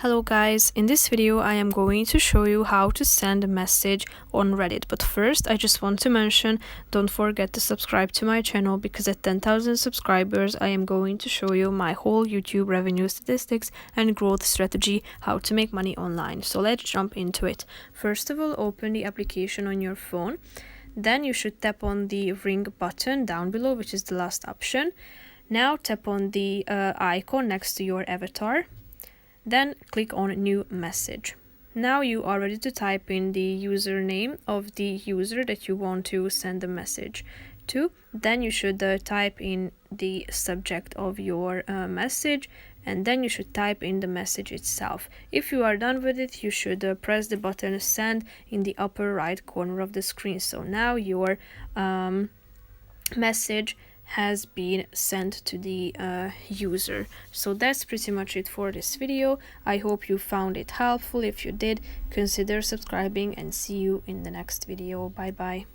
Hello guys, in this video I am going to show you how to send a message on Reddit, but first I just want to mention, don't forget to subscribe to my channel because at 10,000 subscribers I am going to show you my whole YouTube revenue statistics and growth strategy, how to make money online. So let's jump into it. First of all, open the application on your phone, then you should tap on the ring button down below, which is the last option. Now tap on the icon next to your avatar. Then click on new message. Now you are ready to type in the username of the user that you want to send the message to. Then you should type in the subject of your message, and then you should type in the message itself. If you are done with it, you should press the button send in the upper right corner of the screen. So now your message has been sent to the user. So that's pretty much it for this video. I hope you found it helpful. If you did, consider subscribing and see you in the next video. Bye bye.